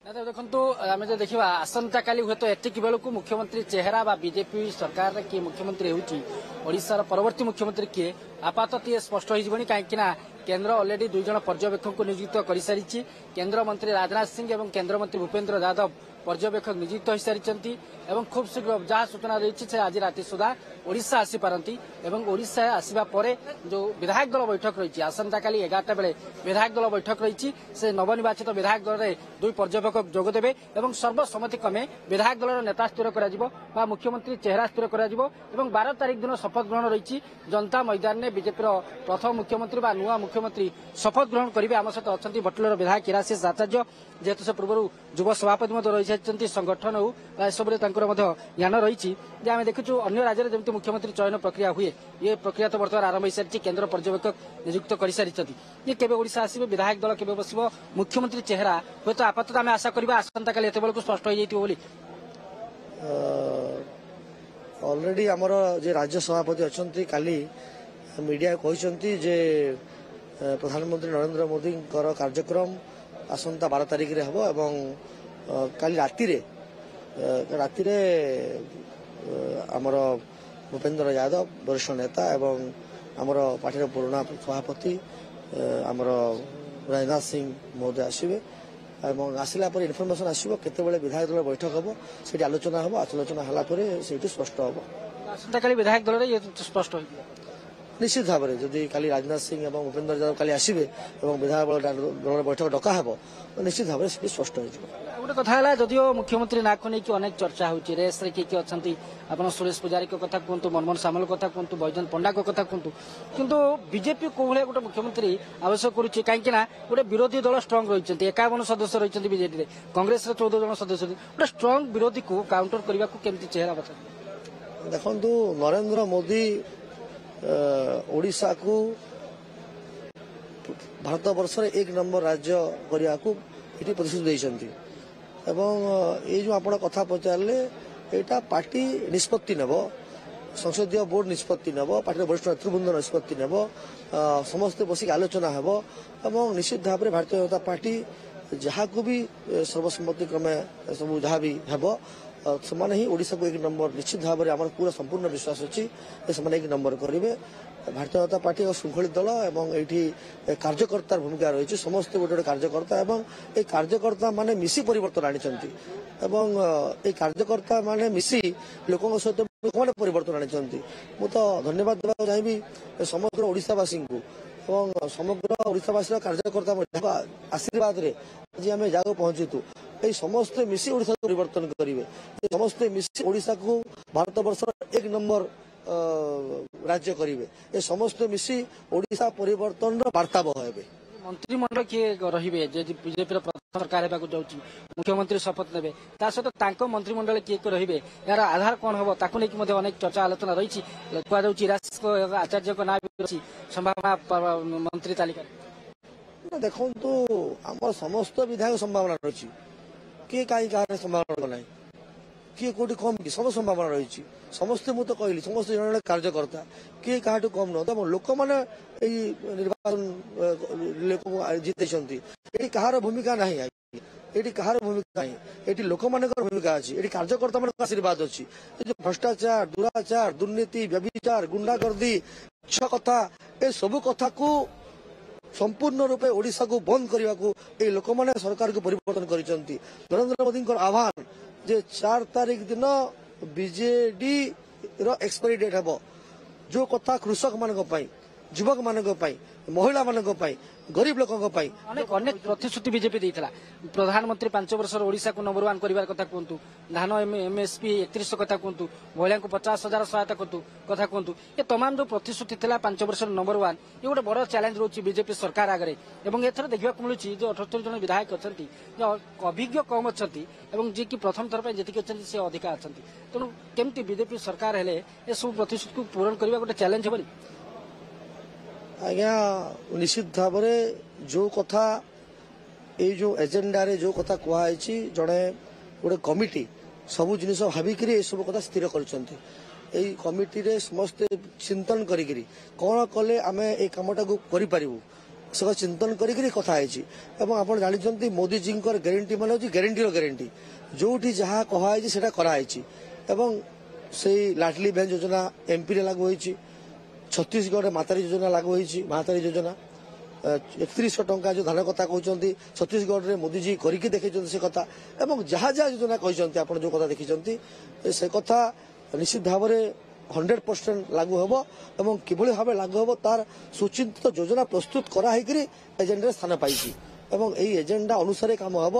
देखो आम जो देखा आसंता काली हुए तो एतिक बेलू मुख्यमंत्री चेहरा बा बीजेपी सरकार किए मुख्यमंत्री होशार परवर्ती मुख्यमंत्री किए आपातत ये स्पष्ट हो कहीं केन्द्र अलरेडी दुई जन पर्यवेक्षक को नियुक्त कर सारी केन्द्र मंत्री राजनाथ सिंह और केन्द्र मंत्री भूपेन्द्र यादव पर्यवेक्षक नियुक्त हो सारी खूब शीघ्र जहाँ सूचना रही है आज राति सुधा ओडिशा आसीपारती ओडिशा आसवा पर जो विधायक दल बैठक रही आसंता काली 11टा बेले विधायक दल बैठक रही से नवनिर्वाचित विधायक दल में दुई पर्यवेक्षक जोगदेवे और सर्वसम्मति क्रमे विधायक दल नेता स्थिर कर मुख्यमंत्री चेहरा स्थिर कर 12 तारिख दिन शपथ ग्रहण रही जनता मैदान में बीजेपी प्रथम मुख्यमंत्री नुआ मुख्यमंत्री शपथ ग्रहण करेंगे आम सहित अच्छा भट्टलर विधायक हिराशिष आचार्य जेहेतु से पूर्व युव सभापति रही सारी संगठन हो सब ज्ञान रही आम देखु अन्य राज्य में जमी मुख्यमंत्री चयन प्रक्रिया हुए ये प्रक्रिया तो बर्तमान आरंभ हो सारी केन्द्र पर्यवेक्षक नियुक्त कर सारी ये केवे ओडिशा आसवे विधायक दल केवे बस मुख्यमंत्री चेहरा हूँ तो आपातत आम आशा करवा आसंता काली एत बेलू स्पष्ट हो जाइए ऑलरेडी आमर जे राज्य सभापति अच्छा काली मीडिया कहते जे प्रधानमंत्री नरेंद्र मोदी कार्यक्रम आसंता 12 तारिख रे हबो एवं काली राति आमर भूपेन्द्र यादव वरिष्ठ नेता एवं आमर पार्टी पुराना सभापति आमर राजनाथ सिंह महोदय आसवे आसला इनफर्मेशन आसो केत विधायक दल बैठक हम से आलोचना हम आलोचना है स्पष्ट हम आसंता काली विधायक दल ये स्पष्ट हो निश्चित भाव में जदि काली राजनाथ सिंह और भूपेन्द्र यादव काली आसवे और विधायक दल बैठक डका हो निश्चित भाव में स्पष्ट हो गोटे कथा जदिव मुख्यमंत्री ना को लेकिन अनेक चर्चा होती रेस रे किए अच्छा आप सुरेश पुजारी कथा कहतु मनमोहन सामल कथा कहतु बैजयंत पंडा कथा कहतु किंतु बीजेपी कौ भाया गोटे मुख्यमंत्री आवश्यक करुच्ची कहीं गोटे विरोधी दल स्ट्रंग रही 51 सदस्य रही बीजेपी में कांग्रेस 14 जन सदस्य गोटे स्ट्रंग विरोधी को काउंटर करने को केमती चेहरा बता देखु नरेंद्र मोदी ओडिशा को भारत वर्ष एक नंबर राज्य करने को ये प्रतिश्रुति देते ये जो आप कथा पचारे यहाँ पार्टी निष्पत्ति नेब संसदीय बोर्ड निष्पत्ति नेब पार्टी वरिष्ठ नेतृवृंद निष्पत्ति नेब समस्ते बसिक आलोचना हेब और निश्चित भाव में भारतीय जनता पार्टी जहाँ को भी सर्वसम्मति क्रमे सब जहाँ भी हेब से ही ओडिशा को एक नंबर निश्चित भाव में आम पूरा संपूर्ण विश्वास अच्छी एक नंबर करेंगे भारतीय जनता पार्टी एक श्रृंखलित दल एवं ये कार्यकर्तार भूमिका रही समस्ते गोटे कार्यकर्ता एवं ये कार्यकर्ता माने मिसी परिवर्तन आनी ये कार्यकर्ता माने मिसी लोकों सहित लोक मैंने परिवर्तन आनी मु तो धन्यवाद देवा चाहिए समग्र ओडिशावासी को और समग्र ओडिशावासी कार्यकर्ता आशीर्वाद रे आज आम जगह पहुंचीतु ये समस्ते मिसी ओडिशा परिवर्तन करेंगे समस्ते मिसी ओडिशा को भारत वर्ष एक नंबर राज्य करेंगे ये समस्ते मिसी ओडिशा परिवर्तन वार्ता बहाइबे मंत्रिमंडल किए रे बीजेपी सरकार होगा जाऊँगी मुख्यमंत्री शपथ ने सहित मंत्रिमंडल किए रे यार आधार कौन हम ताकू नहीं अनेक चर्चा आलोचना रही कहु आचार्य ना भी संभावना मंत्री तालिका देखो आम समस्त विधायक संभावना रही किए कहीं कह संभावना ना किए कौटी कम कि सब संभावना रही समस्ते मुझे कहली समस्त जन कार्यकर्ता किए क्या कम नुह लोक मैंने निर्वाचन लोक जीते ये कहार भूमिका ना ये कहार भूमिका ना ये लोक मान भूमिका अच्छी ये कार्यकर्ता मान आशीर्वाद अच्छी भ्रष्टाचार दुराचार दुर्नीति व्यभिचार गुंडागर्दी कथा ये सब कथा को संपूर्ण रूपे ओडिशा को बंद करने को ये लोक मैंने सरकार को परिवर्तन कर नरेंद्र मोदी आह्वान जे 4 तारिख दिन बीजेडी एक्सपायरी डेट हे जो कथा कृषक मान युवक मान महिला मान गरीब लोकों अनेक प्रतिश्रुति बीजेपी देता प्रधानमंत्री 5 वर्ष ओडिशा को नंबर 1 कर कथा कहतु धान एमएसपी 31 कथा कहतु महिला को 50,000 सहायता कथा कहतु ये तमाम जो प्रतिश्रुति था 5 वर्ष नंबर 1 ये गोटे बड़ चैलेंज रोचे बीजेपी सरकार आगे एथर देखा मिलूँ जो 78 जन विधायक अच्छा अभिज्ञ कम अच्छा जी की प्रथम थर जी अच्छा सी अधिका अच्छा तेणु केमती बीजेपी सरकार हेले ये सब प्रतिश्रुति को पूरण करने गोटे चैलेंज हेनी आज्ञा निश्चित भाव जो कथा ये जो एजेंडा रे जो कथा कहुई जड़े गोटे कमिटी सबू जिन भाविक सब कथा स्थिर कर कमिटी रे समस्ते चिंतन करी कौन कले आम ये कमटा को करूँ से चिंतन करी कथा है आप जानते मोदी जी ग्यारंटी मान हूँ ग्यारंटी ग्यारंटी जोटी जहाँ कहुई से कराई से लाडली बहन योजना एमपी रे लागू होती छत्तीसगढ़ मातारी योजना लागू होती महातारी योजना 3100 टंका जो धान कथा कहते छत्तीसगढ़ में मोदी जी करके देखे से कथा एवं जहाँ जहाँ योजना कहते आप जो कथा देखी से कथा निश्चित भाव में 100% लागू हम एवं किभली भाव लागू हम तार सुचिंतित योजना प्रस्तुत कराई एजेंडा स्थान पाई यही एजेंडा अनुसार काम हम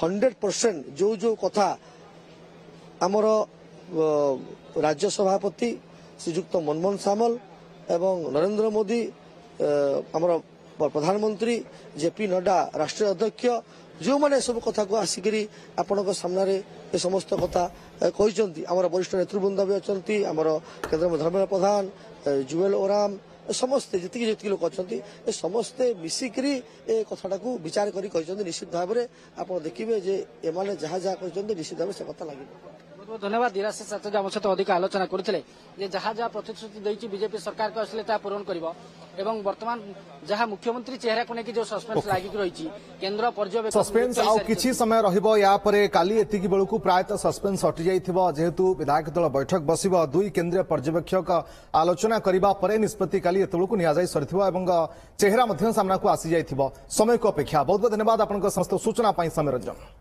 100% जो जो कथा आमर राज्य सभापति श्रीजुक्त मनमोहन सामल एवं नरेंद्र मोदी आमर प्रधानमंत्री जेपी नड्डा राष्ट्रीय अध्यक्ष जो मैंने सब कथा को आसिक आपण सामने ये समस्त कथा कहते आमर वरिष्ठ नेतृवृंद भी अच्छा आमर केन्द्र धर्मेन्द्र प्रधान जुएल ओराम समस्ते जी लोक अच्छा ये समस्ते मिसिकी ए कथाटा को विचार कर निश्चित भाव में आप देखिए जे एमाने जहाँ जहाँ कहते निश्चित भाव से कथा लगे। बहुत धन्यवाद धीराशीष आचार्य आम सहित अधिक आलोचना करते जहाँ जहाँ प्रतिश्रुति देती बीजेपी सरकार को आसिले पूरण कर वर्तमान जहाँ मुख्यमंत्री चेहरा को लेकिन जो सस्पेंस लगिक रही केन्द्र पर्यवेक्षक सस्पेंस आउ किछि समय रहिबो या परे काली एतिकी बेलकु प्रायतः सस्पेंस हटि जाइथिबो जेहेतु विधायक दल बैठक बसिबो दुई केन्द्रीय पर्यवेक्षक आलोचना करिबा परे निष्पत्ति काली एतबेलकु निया जाई सरिथिबो एवं चेहरा मध्य सामना को आसी जाइथिबो समय को अपेक्षा बहुत बहुत धन्यवाद आपनका समस्त सूचना पाई समय रंजन।